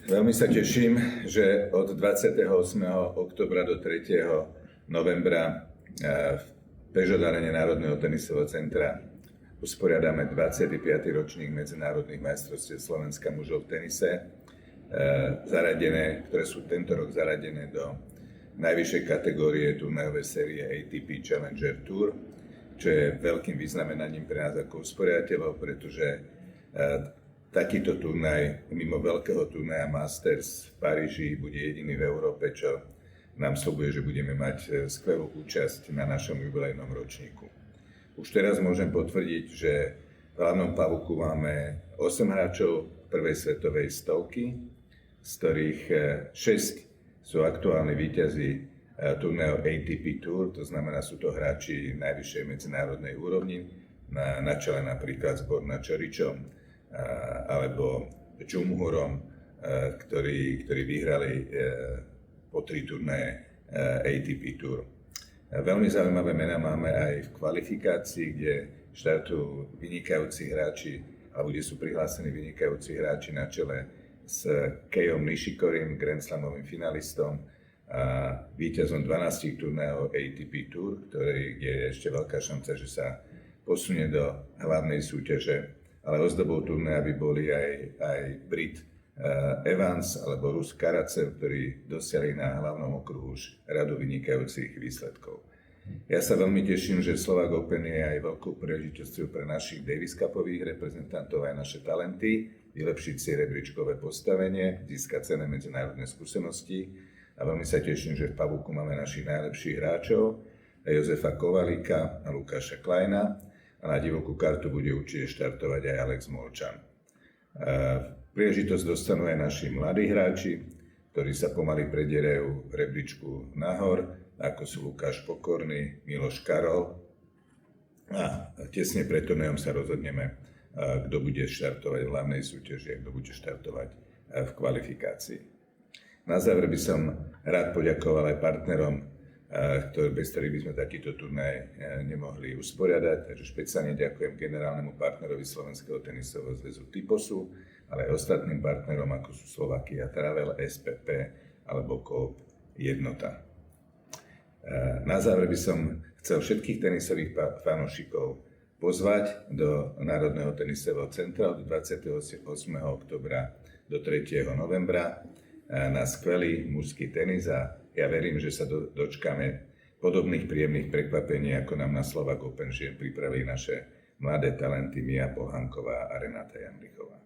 Veľmi sa teším, že od 28. oktobra do 3. novembra v Peugeot Arene Národného tenisového centra usporiadame 25. ročník medzinárodných majstrovstiev Slovenska mužov v tenise, ktoré sú tento rok zaradené do najvyššej kategórie turnajovej série ATP Challenger Tour, čo je veľkým vyznamenaním pre nás ako usporiadateľov, pretože takýto turnaj mimo veľkého turnaja Masters v Paríži bude jediný v Európe, čo nám sľubuje, že budeme mať skvelú účasť na našom jubilejnom ročníku. Už teraz môžem potvrdiť, že v hlavnom pavuku máme 8 hráčov prvej svetovej stovky, z ktorých 6 sú aktuálni víťazi turnajov ATP Tour, to znamená, sú to hráči najvyššej medzinárodnej úrovni, na čele napríklad s Borna Čoričom alebo Čumhurom, ktorí vyhrali po 3 turnaje ATP Tour. Veľmi zaujímavé mená máme aj v kvalifikácii, kde štartujú vynikajúci hráči, alebo kde sú prihlásení vynikajúci hráči na čele s Kejom Nishikorim, Grand Slamovým finalistom a víťazom 12 turnajov ATP Tour, kde je ešte veľká šanca, že sa posunie do hlavnej súťaže. Ale ozdobou turnaja by boli aj Brit Evans alebo Rus Karatsev, ktorí dosiahli na hlavnom okruhu už radu vynikajúcich výsledkov. Ja sa veľmi teším, že Slovak Open je aj veľkou príležitosťou pre našich Davis Cupových reprezentantov aj naše talenty, vylepšiť si rebríčkové postavenie, získať cenné medzinárodné skúsenosti a veľmi sa teším, že v pavuku máme našich najlepších hráčov, Jozefa Kovalíka a Lukáša Kleina a na divokú kartu bude určite štartovať aj Alex Molčan. Príležitosť dostanú aj naši mladí hráči, ktorí sa pomaly predierajú v rebríčku nahor, ako sú Lukáš Pokorný, Miloš Karol. A tesne pred turnajom sa rozhodneme, kto bude štartovať v hlavnej súťaži a kto bude štartovať v kvalifikácii. Na záver by som rád poďakoval aj partnerom, bez ktorých by sme takýto turnaj nemohli usporiadať. Takže špeciálne ďakujem generálnemu partnerovi Slovenského tenisového zväzu Typosu, ale aj ostatným partnerom, ako sú Slovakia Travel, SPP alebo Coop Jednota. Na záver by som chcel všetkých tenisových fanúšikov pozvať do Národného tenisového centra od 28. oktobra do 3. novembra na skvelý mužský tenis a ja verím, že sa dočkáme podobných príjemných prekvapení, ako nám na Slovak Open pripravili naše mladé talenty Mia Polhanková a Renata Jamrichová.